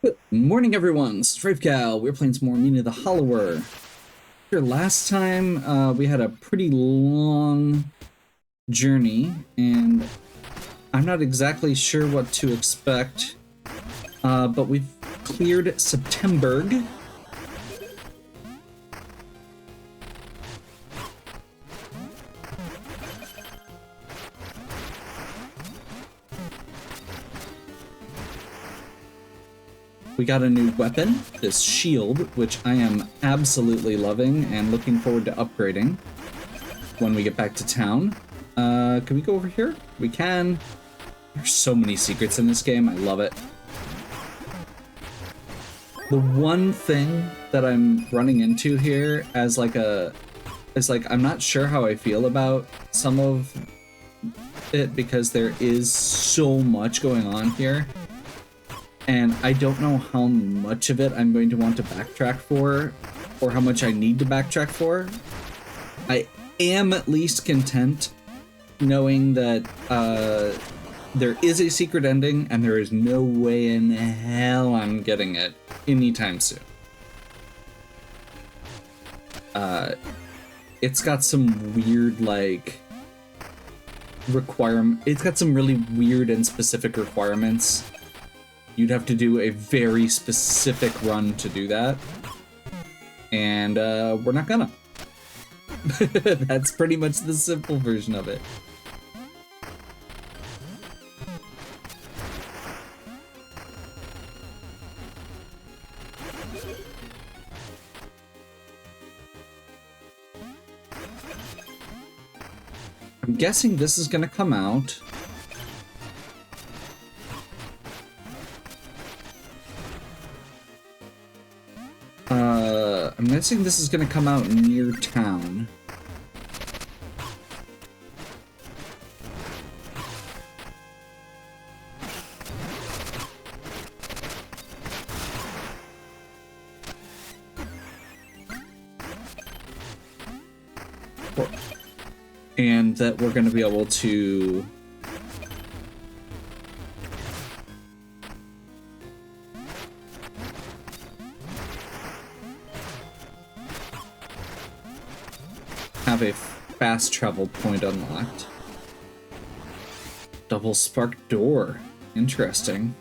Good morning, everyone. Strafe Gal. We're playing some more Mina the Hollower. Here, last time we had a pretty long journey, and I'm not exactly sure what to expect. But we've cleared Septemberg. We got a new weapon, this shield, which I am absolutely loving and looking forward to upgrading when we get back to town. Can we go over here? We can. There's so many secrets in this game. I love it. The one thing that I'm running into here as I'm not sure how I feel about some of it because there is so much going on here. And I don't know how much of it I'm going to want to backtrack for, or how much I need to backtrack for. I am at least content knowing that there is a secret ending, and there is no way in hell I'm getting it anytime soon. It's got some weird, it's got some really weird and specific requirements. You'd have to do a very specific run to do that. And we're not gonna. That's pretty much the simple version of it. I'm guessing this is gonna come out. I'm guessing this is gonna come out near town. And that we're gonna be able to have a fast travel point unlocked. Double spark door. Interesting.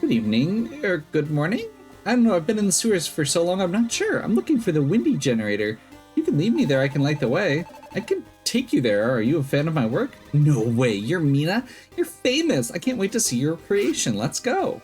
Good evening, or good morning? I don't know, I've been in the sewers for so long, I'm not sure. I'm looking for the windy generator. You can leave me there, I can light the way. I can take you there. Are you a fan of my work? No way, you're Mina? You're famous. I can't wait to see your creation. Let's go.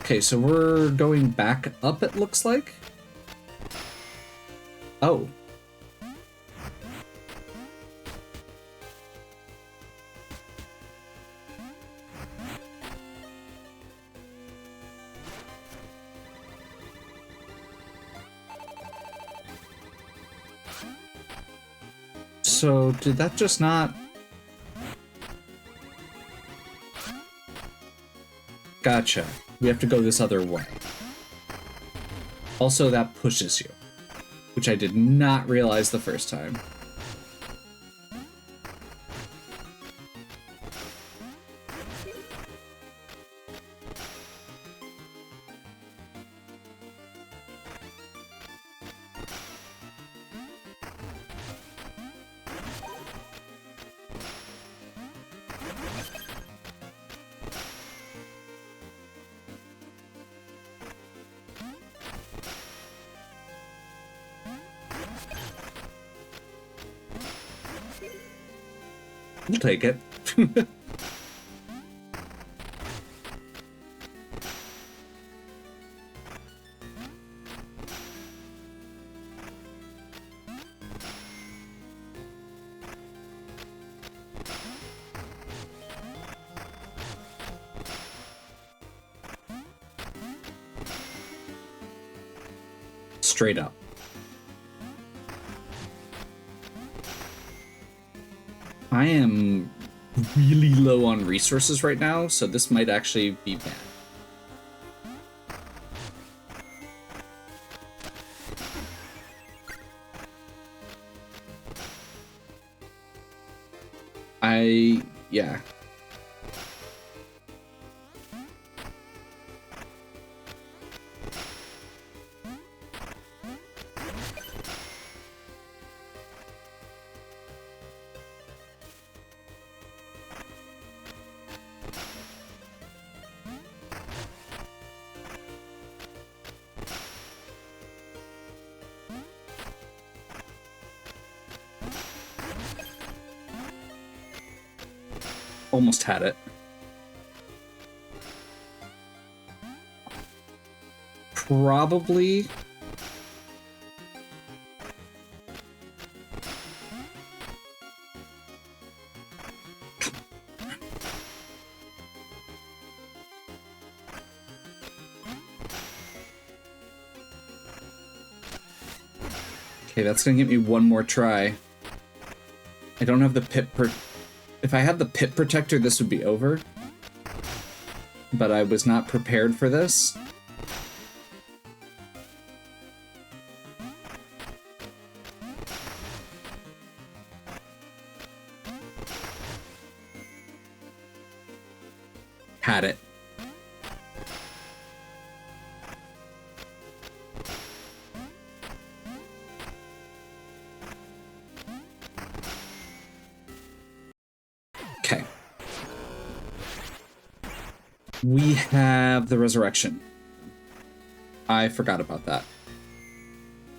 Okay, so we're going back up, it looks like. Oh. So, did that just not... Gotcha. We have to go this other way. Also, that pushes you, which I did not realize the first time. We'll take it. Straight up. I am really low on resources right now, so this might actually be bad. Yeah. Almost had it. Probably. Okay, that's gonna get me one more try. I don't have the pit If I had the pit protector, this would be over. But I was not prepared for this. Had it. Okay. We have the resurrection. I forgot about that.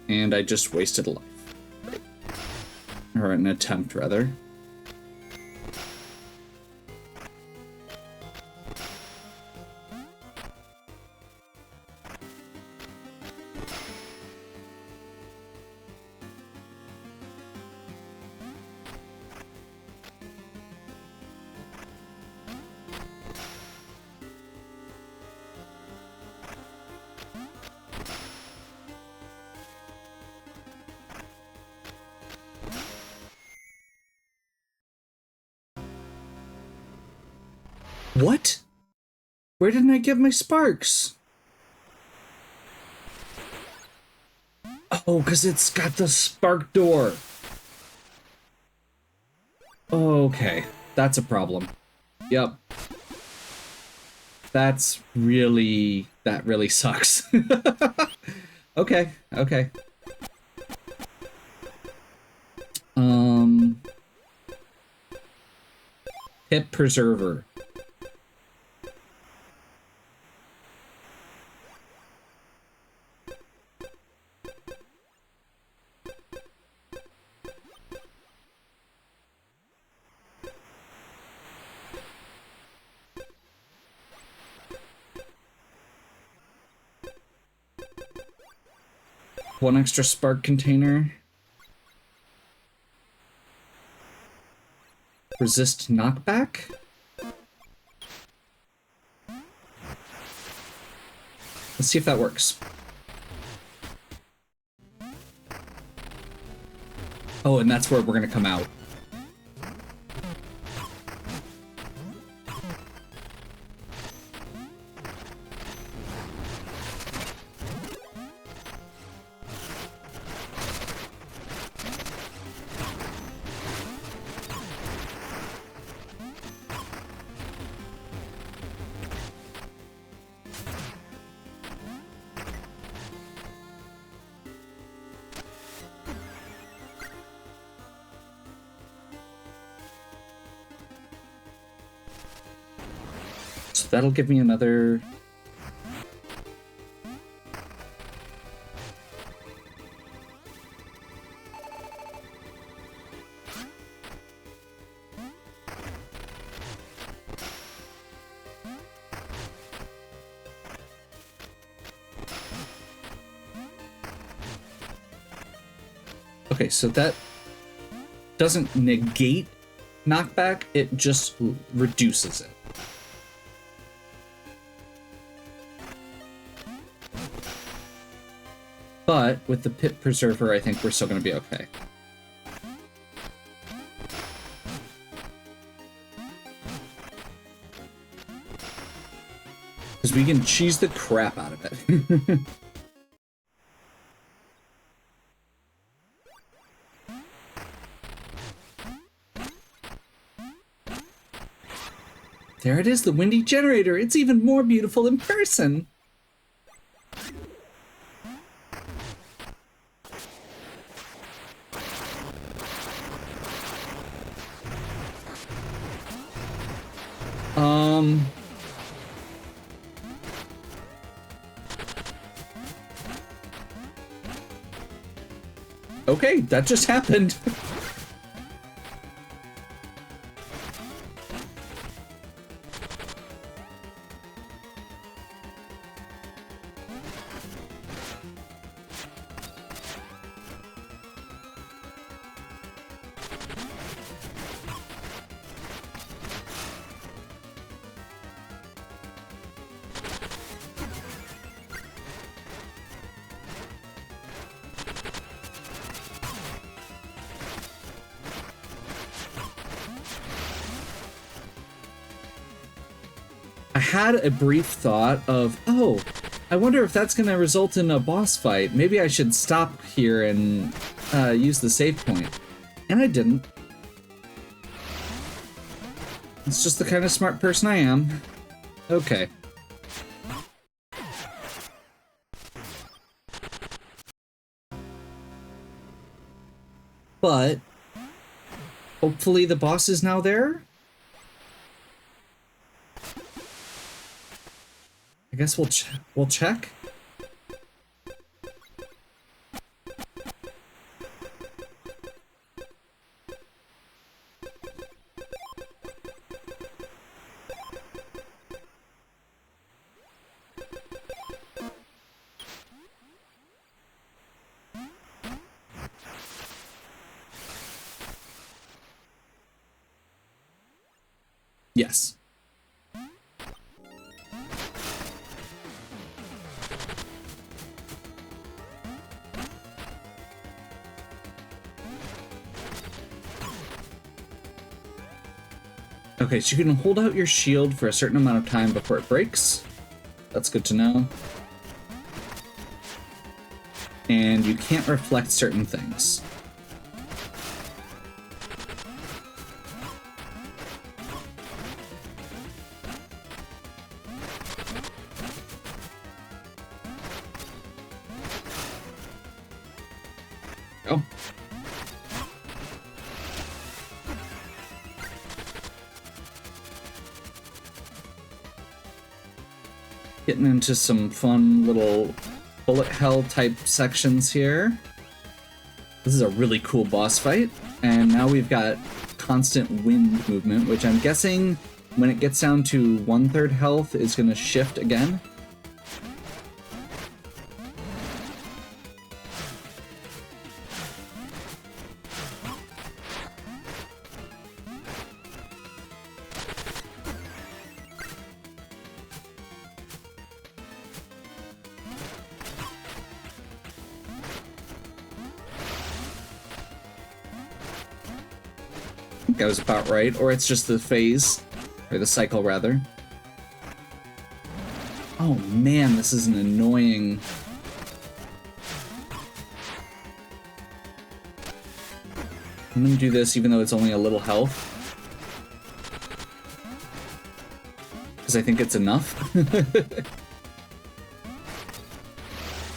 And I just wasted a life. Or an attempt, rather. What? Where didn't I get my sparks? Oh, because it's got the spark door. Okay, that's a problem. Yep. That really sucks. Okay, okay. Hit Preserver. One extra spark container. Resist knockback? Let's see if that works. Oh, and that's where we're gonna come out. So that'll give me another... Okay, so that doesn't negate knockback, it just reduces it. But with the Pit Preserver, I think we're still going to be okay. Because we can cheese the crap out of it. There it is, the windy generator. It's even more beautiful in person. Okay, that just happened. I had a brief thought of, oh, I wonder if that's going to result in a boss fight. Maybe I should stop here and use the save point. And I didn't. It's just the kind of smart person I am. Okay. But hopefully the boss is now there. I guess we'll check. Yes. Okay, so you can hold out your shield for a certain amount of time before it breaks. That's good to know. And you can't reflect certain things. Oh. Getting into some fun little bullet hell type sections here. This is a really cool boss fight. And now we've got constant wind movement, which I'm guessing when it gets down to 1/3 health is going to shift again. That was about right, or it's just the phase, or the cycle rather. Oh man, this is an annoying... I'm gonna do this even though it's only a little health. Because I think it's enough.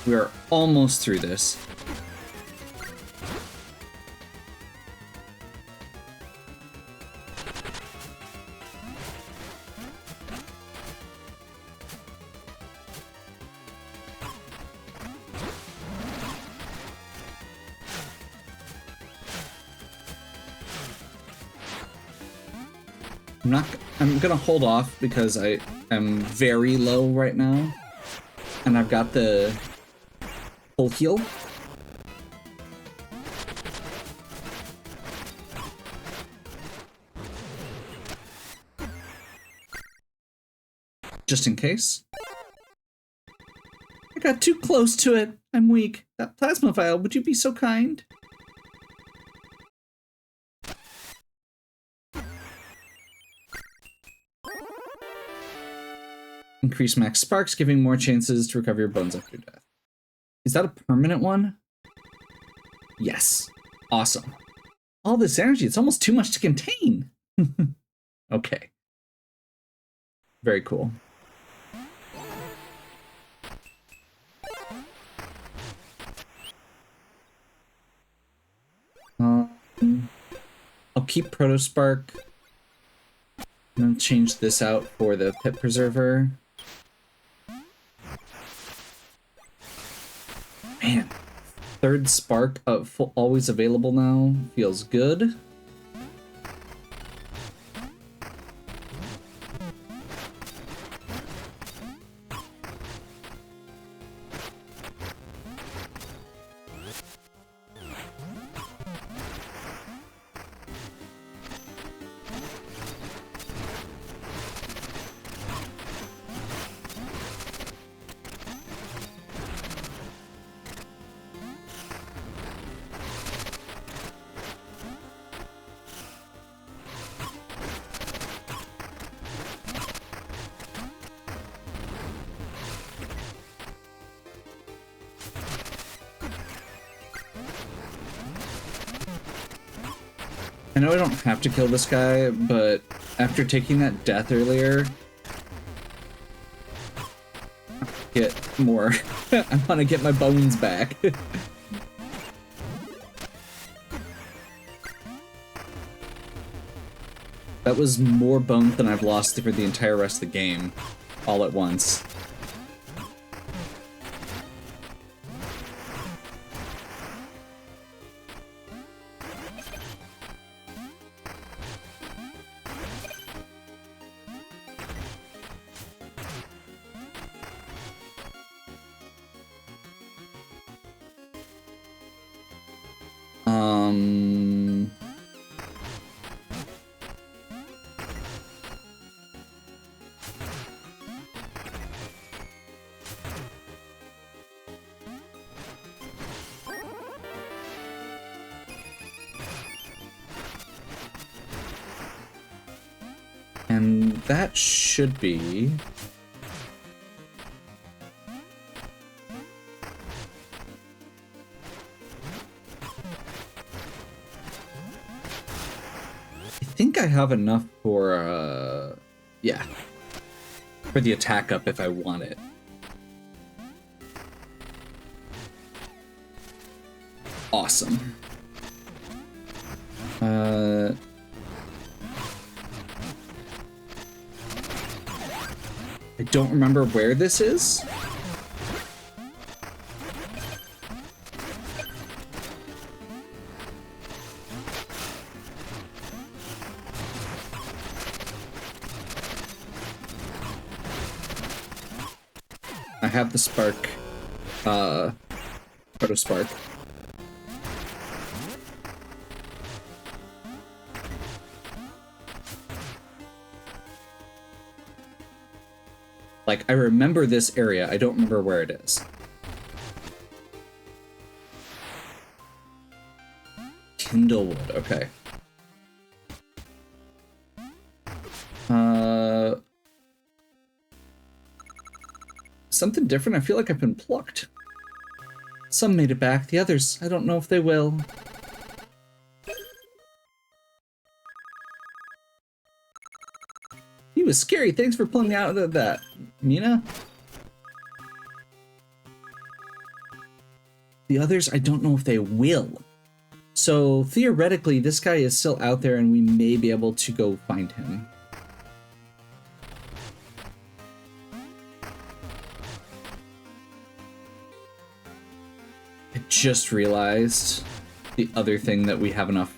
We are almost through this. I'm gonna hold off because I am very low right now. And I've got the full heal. Just in case. I got too close to it. I'm weak. That plasma vial, would you be so kind? Increase max sparks, giving more chances to recover your bones after death. Is that a permanent one? Yes. Awesome. All this energy, it's almost too much to contain. Okay. Very cool. I'll keep Protospark. I'm gonna change this out for the Pit Preserver. Man, third spark always available now. Feels good. I know I don't have to kill this guy, but after taking that death earlier, get more. I want to get my bones back. That was more bones than I've lost for the entire rest of the game, all at once. And that should be... I think I have enough for, yeah. For the attack up if I want it. Awesome. I don't remember where this is. I have the spark, Protospark. Like, I remember this area, I don't remember where it is. Kindlewood, okay. Something different? I feel like I've been plucked. Some made it back, the others, I don't know if they will. He was scary, thanks for pulling me out of that, Mina. The others, I don't know if they will. So theoretically, this guy is still out there and we may be able to go find him. I just realized the other thing that we have enough,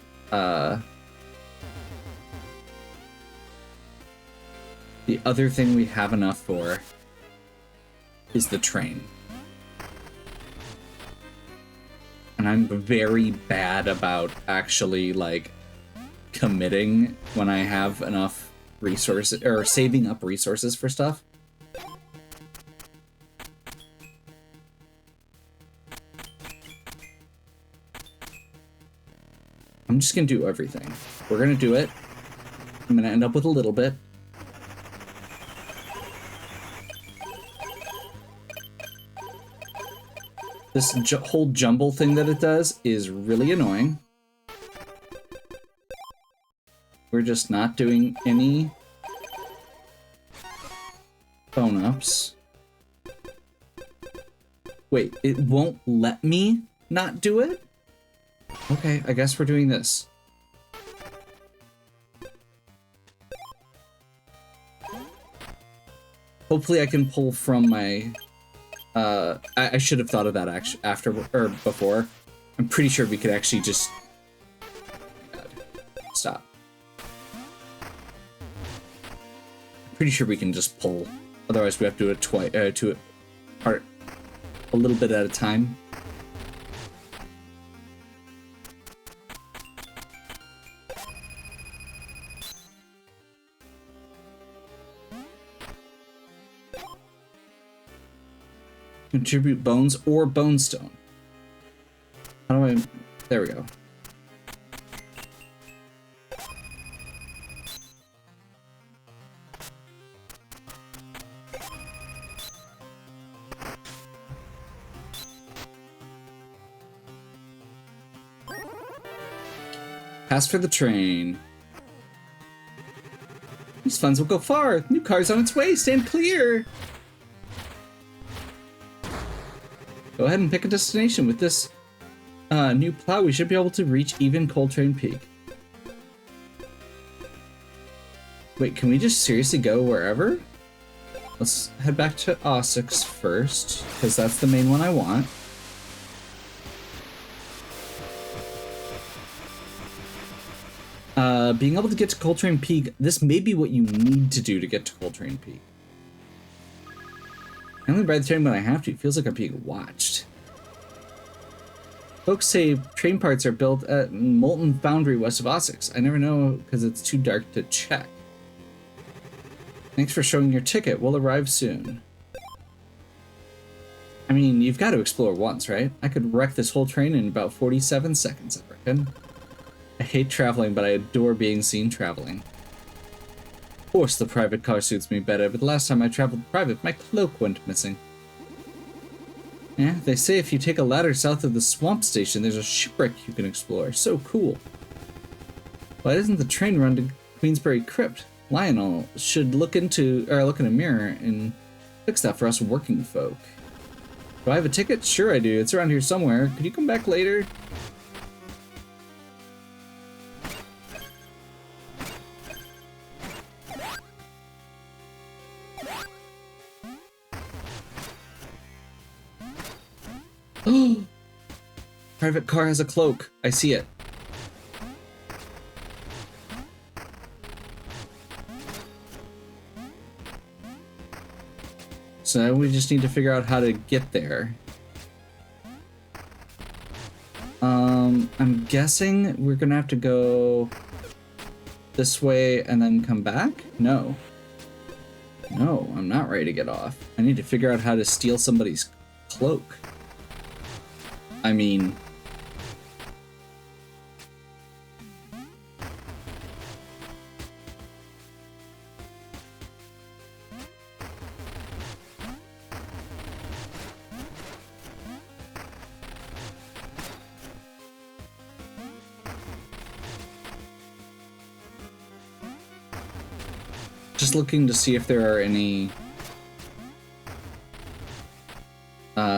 the other thing we have enough for is the train. And I'm very bad about actually, like, committing when I have enough resources, or saving up resources for stuff. I'm just gonna do everything. We're gonna do it. I'm gonna end up with a little bit. This whole jumble thing that it does is really annoying. We're just not doing any bone ups. Wait, it won't let me not do it? Okay, I guess we're doing this. Hopefully I can pull from my... I should have thought of that after or before. I'm pretty sure we could actually just... God. Stop. I'm pretty sure we can just pull. Otherwise we have to do it twice, to it part a little bit at a time. Contribute bones or bone stone. How do I... There we go. Pass for the train. These funds will go far. New car's on its way. Stand clear. Go ahead and pick a destination. With this new plow, we should be able to reach even Coltrane Peak. Wait, can we just seriously go wherever? Let's head back to Osix first, because that's the main one I want. Being able to get to Coltrane Peak, this may be what you need to do to get to Coltrane Peak. I only ride the train when I have to. It feels like I'm being watched. Folks say train parts are built at Molten Foundry west of Osix. I never know because it's too dark to check. Thanks for showing your ticket. We'll arrive soon. I mean, you've got to explore once, right? I could wreck this whole train in about 47 seconds, I reckon. I hate traveling, but I adore being seen traveling. Of course the private car suits me better, but the last time I traveled private, my cloak went missing. Yeah, they say if you take a ladder south of the swamp station, there's a shipwreck you can explore. So cool. Why doesn't the train run to Queensbury Crypt? Lionel should look in a mirror and fix that for us working folk. Do I have a ticket? Sure I do. It's around here somewhere. Could you come back later? Private car has a cloak. I see it. So now we just need to figure out how to get there. I'm guessing we're gonna have to go this way and then come back? No. No, I'm not ready to get off. I need to figure out how to steal somebody's cloak. I mean... Just looking to see if there are any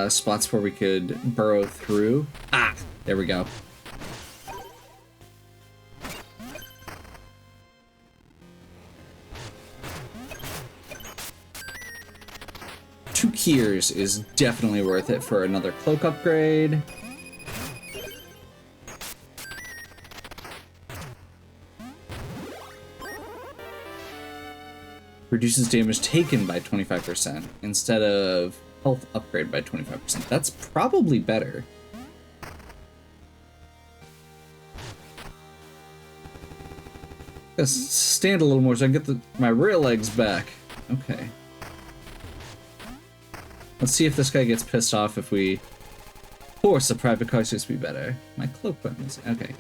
spots where we could burrow through. Ah, there we go. Two Kiers is definitely worth it for another cloak upgrade. Reduces damage taken by 25% instead of health upgrade by 25%. That's probably better. Let's stand a little more so I can get my rear legs back. Okay. Let's see if this guy gets pissed off if we force a private car suits to be better. My cloak went missing. Okay.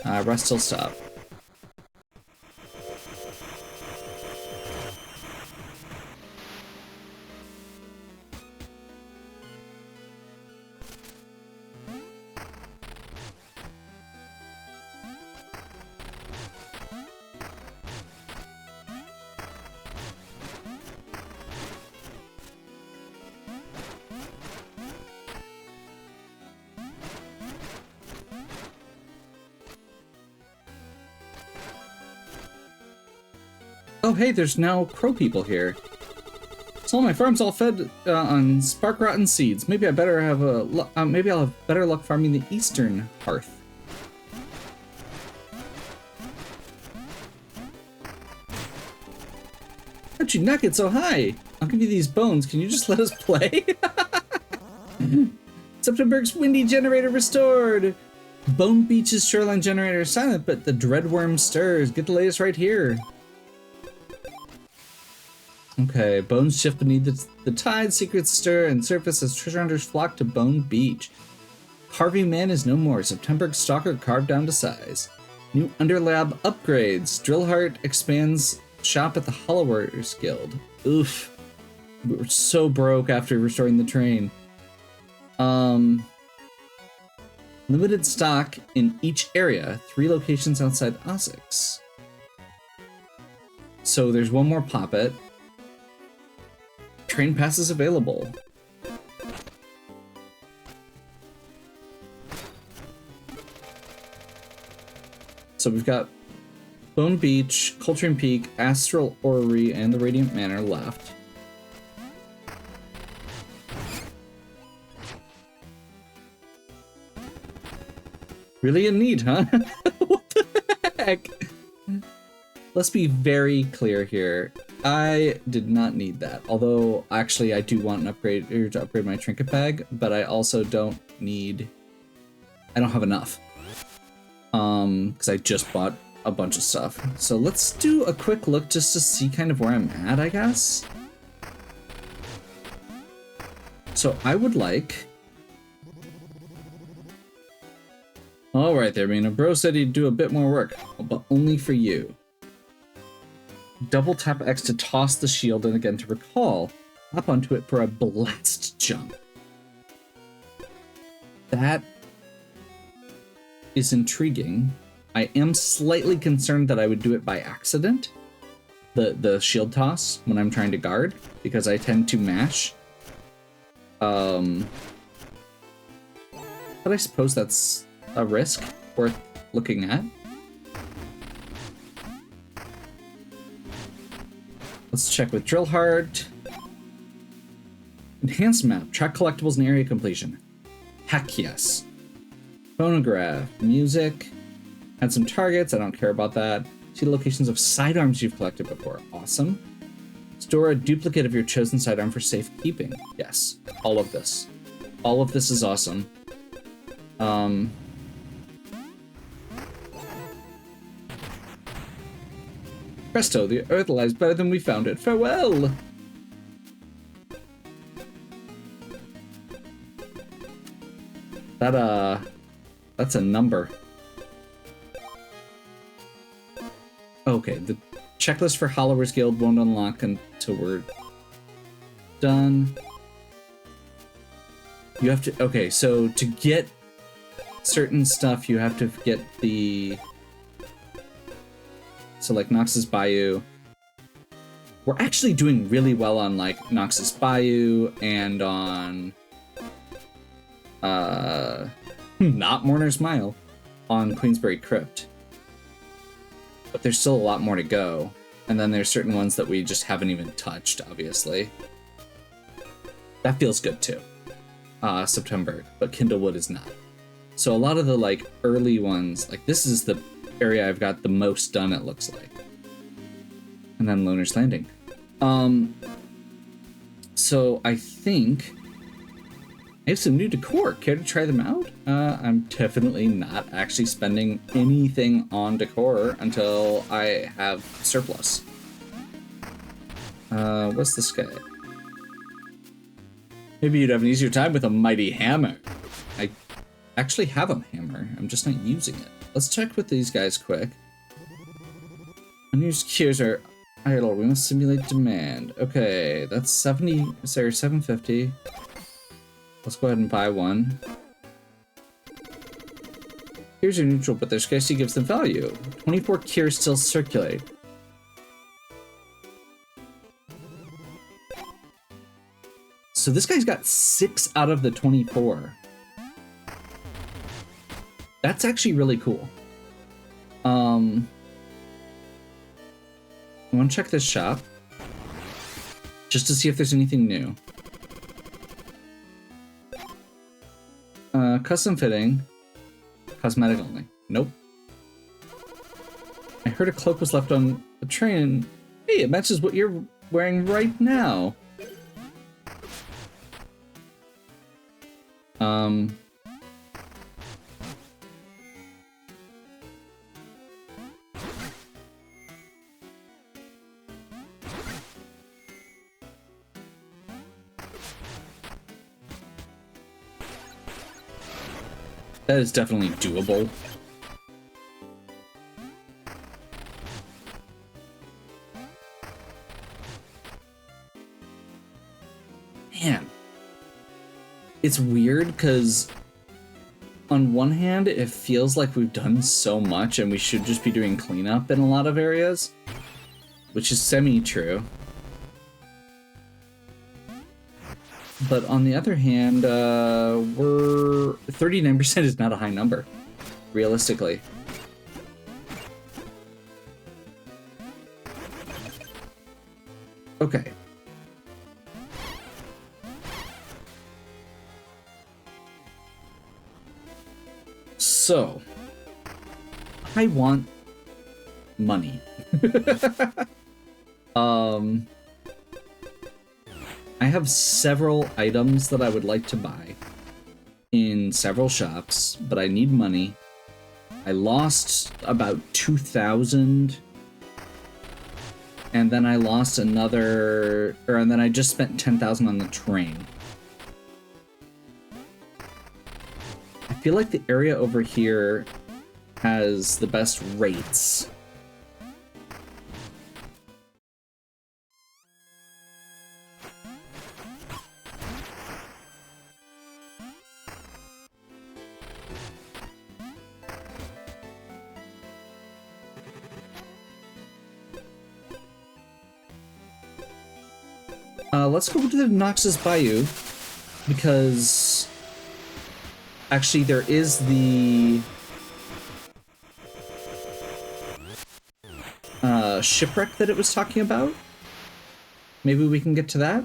Rest till stop. Oh, hey, there's now crow people here. So my farm's all fed on spark rotten seeds. Maybe I better have maybe I'll have better luck farming the eastern hearth. How'd you knock it so high? I'll give you these bones. Can you just let us play? September's windy generator restored. Bone Beach's shoreline generator is silent, but the dreadworm stirs. Get the latest right here. Okay, bones shift beneath the tide, secrets stir, and surface as treasure hunters flock to Bone Beach. Carving man is no more. September's stalker carved down to size. New underlab upgrades. Drillheart expands shop at the Hollowers Guild. Oof. We were so broke after restoring the train. Limited stock in each area. 3 locations outside Ossex. So there's one more Poppet. Train passes available. So we've got Bone Beach, Coltrane Peak, Astral Orrery, and the Radiant Manor left. Really in need, huh? What the heck? Let's be very clear here. I did not need that. Although, actually, I do want an upgrade to upgrade my trinket bag, but I also don't need... I don't have enough. Because I just bought a bunch of stuff. So let's do a quick look just to see kind of where I'm at, I guess. So I would like... All right there, Mina. Bro said he'd do a bit more work, but only for you. Double tap X to toss the shield and again to recall. Hop onto it for a blast jump. That is intriguing. I am slightly concerned that I would do it by accident. The shield toss when I'm trying to guard, because I tend to mash. But I suppose that's a risk worth looking at. Let's check with Drillheart. Enhanced map. Track collectibles and area completion. Heck yes. Phonograph. Music. Add some targets. I don't care about that. See the locations of sidearms you've collected before. Awesome. Store a duplicate of your chosen sidearm for safekeeping. Yes. All of this. All of this is awesome. Presto, the earth lies better than we found it. Farewell! That's a number. Okay, the checklist for Hollowers Guild won't unlock until we're done. You have to, okay, so to get certain stuff, you have to get the... So like Noxus Bayou. We're actually doing really well on like Noxus Bayou and on not Mourner's Mile on Queensbury Crypt. But there's still a lot more to go. And then there's certain ones that we just haven't even touched, obviously. That feels good too. September, but Kindlewood is not. So a lot of the like early ones, like this is the area I've got the most done, it looks like. And then Loner's Landing. So I think I have some new decor. Care to try them out? I'm definitely not actually spending anything on decor until I have surplus. What's this guy? Maybe you'd have an easier time with a mighty hammer. I actually have a hammer. I'm just not using it. Let's check with these guys quick. Unused cures are idle. We must simulate demand. Okay, that's 750. Let's go ahead and buy one. Cures are neutral, but their scarcity gives them value. 24 cures still circulate. So this guy's got 6 out of the 24. That's actually really cool. I want to check this shop just to see if there's anything new. Custom fitting. Cosmetic only. Nope. I heard a cloak was left on the train. Hey, it matches what you're wearing right now. That is definitely doable. Man. It's weird because on one hand, it feels like we've done so much and we should just be doing cleanup in a lot of areas, which is semi-true. But on the other hand, we're 39% is not a high number, realistically. Okay. So, I want money. I have several items that I would like to buy in several shops, but I need money. I lost about 2,000, and then I lost another, and then I just spent 10,000 on the train. I feel like the area over here has the best rates. Let's go to the Noxus Bayou, because actually there is the shipwreck that it was talking about. Maybe we can get to that?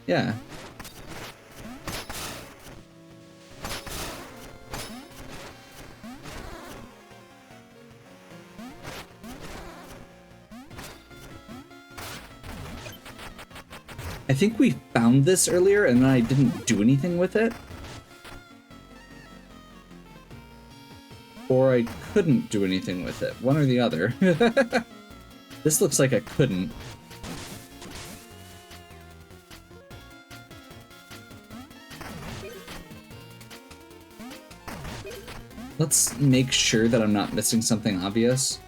Yeah. I think we found this earlier and then I didn't do anything with it. Or I couldn't do anything with it. One or the other. This looks like I couldn't. Let's make sure that I'm not missing something obvious.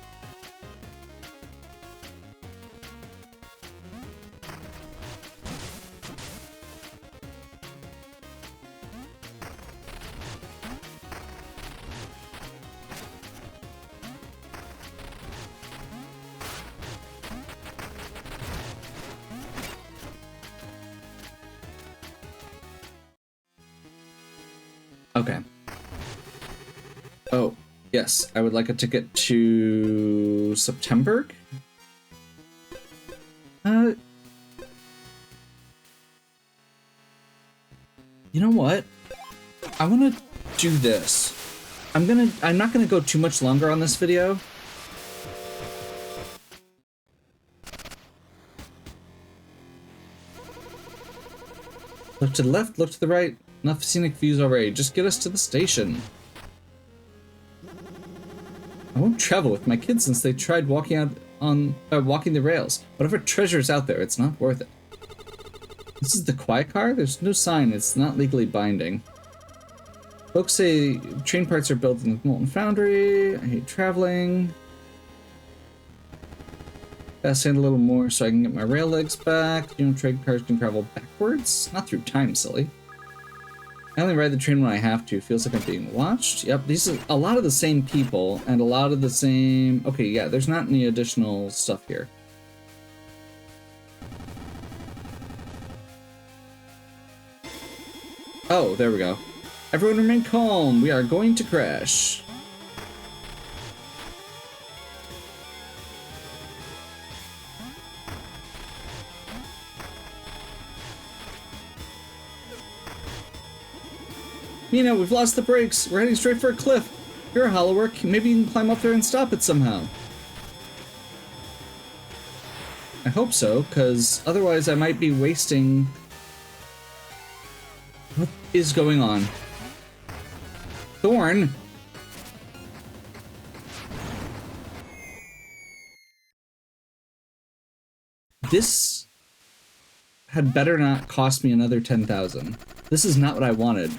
Okay. Oh, yes. I would like a ticket to September. You know what? I want to do this. I'm not gonna go too much longer on this video. Look to the left, look to the right. Enough scenic views already. Just get us to the station. I won't travel with my kids since they tried walking the rails. Whatever treasure's out there, it's not worth it. This is the quiet car? There's no sign. It's not legally binding. Folks say train parts are built in the Molten Foundry. I hate traveling. Gotta stand a little more so I can get my rail legs back. You know, train cars can travel backwards. Not through time, silly. I only ride the train when I have to. Feels like I'm being watched. Yep, these are a lot of the same people and a lot of the same... Okay, yeah, there's not any additional stuff here. Oh, there we go. Everyone remain calm. We are going to crash. Mina, we've lost the brakes. We're heading straight for a cliff. You're a hollower. Maybe you can climb up there and stop it somehow. I hope so, because otherwise I might be wasting... What is going on? Thorn? This had better not cost me another 10,000. This is not what I wanted.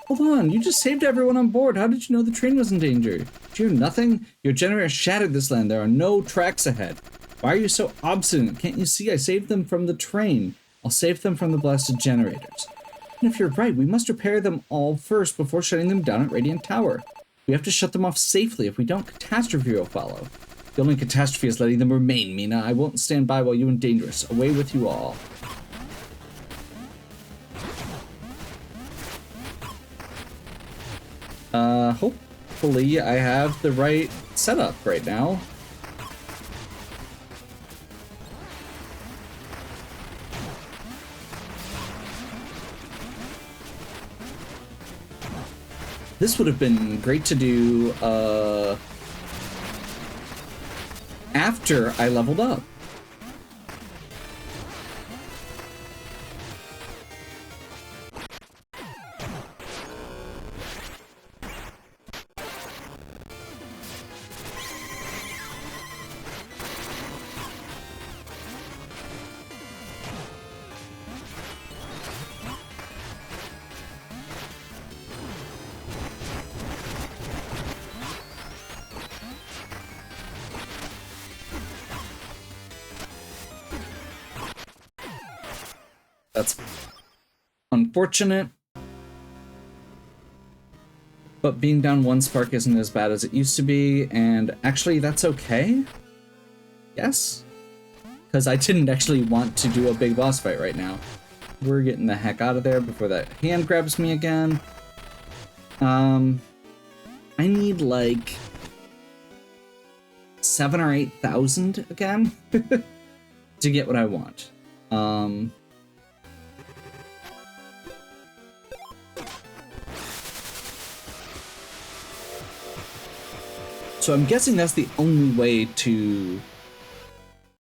Hold on, you just saved everyone on board. How did you know the train was in danger? Did you hear nothing? Your generator shattered this land. There are no tracks ahead. Why are you so obstinate? Can't you see I saved them from the train? I'll save them from the blasted generators. And if you're right, we must repair them all first before shutting them down at Radiant Tower. We have to shut them off safely. If we don't, catastrophe will follow. The only catastrophe is letting them remain, Mina. I won't stand by while you endanger us. Away with you all. Hopefully I have the right setup right now. This would have been great to do, after I leveled up. That's unfortunate. But being down one spark isn't as bad as it used to be, and actually that's okay? Yes? Because I didn't actually want to do a big boss fight right now. We're getting the heck out of there before that hand grabs me again. I need like 7,000 or 8,000 again to get what I want. So I'm guessing that's the only way to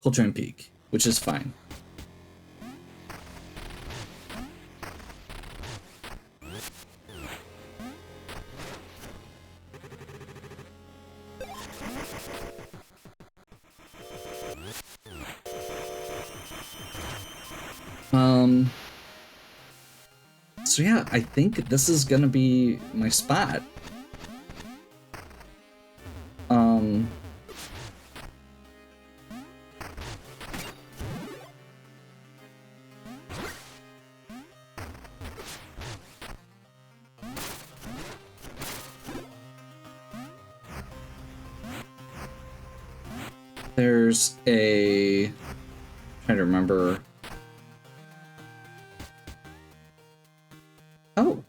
Culture Peak, which is fine. So yeah, I think this is gonna be my spot. There's a... trying to remember. Oh.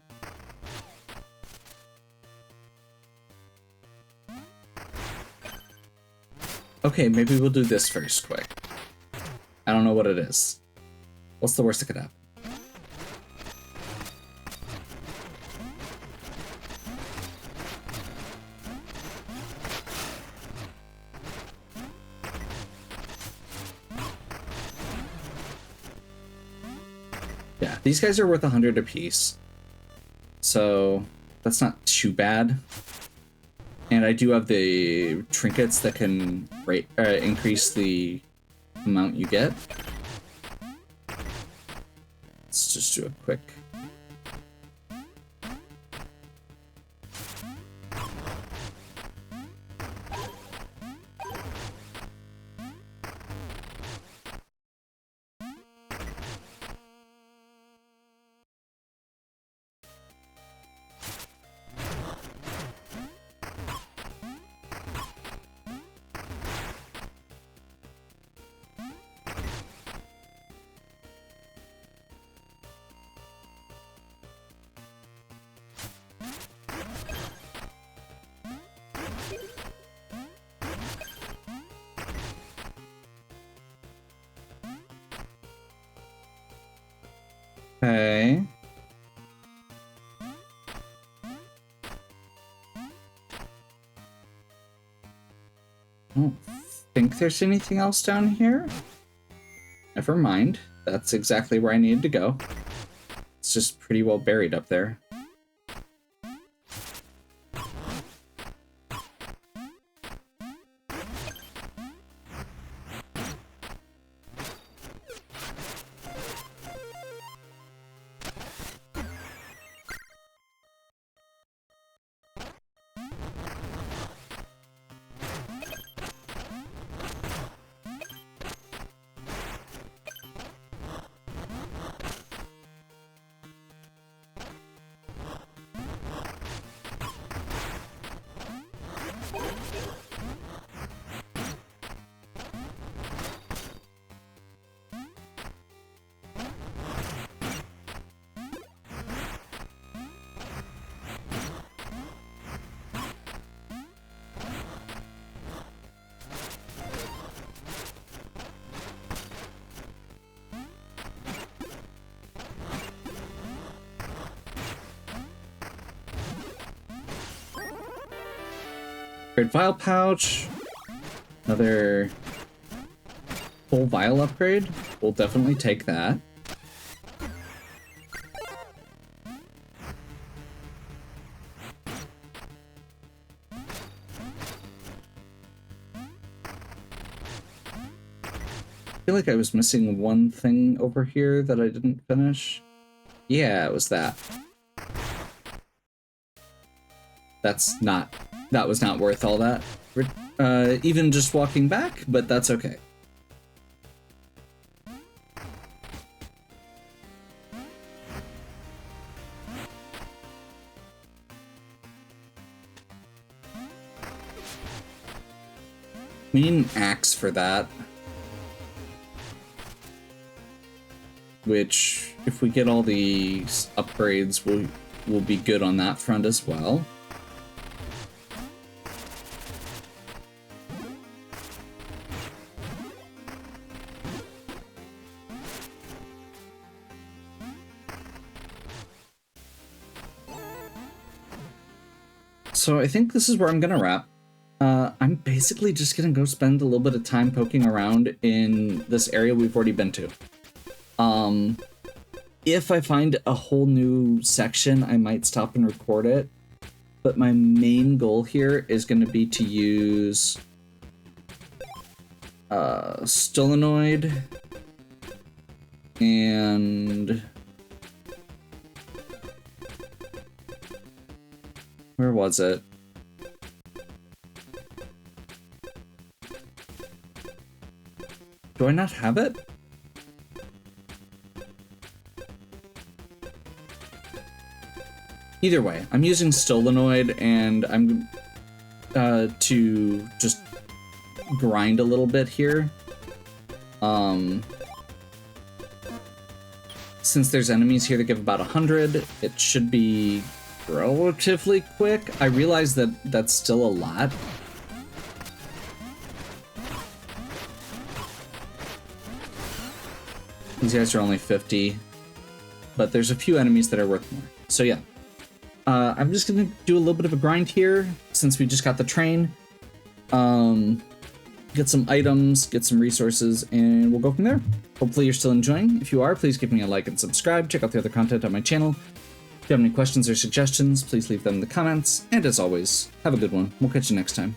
Okay, maybe we'll do this first quick. I don't know what it is. What's the worst that could happen? Yeah, these guys are worth 100 apiece. So that's not too bad. And I do have the trinkets that can increase the amount you get. Let's just do a quick... don't think there's anything else down here. Never mind. That's exactly where I needed to go. It's just pretty well buried up there. Great vial pouch. Another full vial upgrade. We'll definitely take that. I feel like I was missing one thing over here that I didn't finish. Yeah, it was that. That was not worth all that. Even just walking back, but that's okay. We need an axe for that. Which, if we get all these upgrades, we'll be good on that front as well. So I think this is where I'm gonna wrap. I'm basically just gonna go spend a little bit of time poking around in this area we've already been to. If I find a whole new section, I might stop and record it. But my main goal here is gonna be to use Stolenoid and where was it? Do I not have it? Either way, I'm using Stolenoid and I'm to just grind a little bit here. Since there's enemies here that give about 100, it should be relatively quick. I realize that that's still a lot. These guys are only 50, but there's a few enemies that are worth more. So yeah, I'm just gonna do a little bit of a grind here since we just got the train. Get some items, get some resources, and we'll go from there. Hopefully you're still enjoying. If you are, please give me a like and subscribe. Check out the other content on my channel. If you have any questions or suggestions, please leave them in the comments. And as always, have a good one. We'll catch you next time.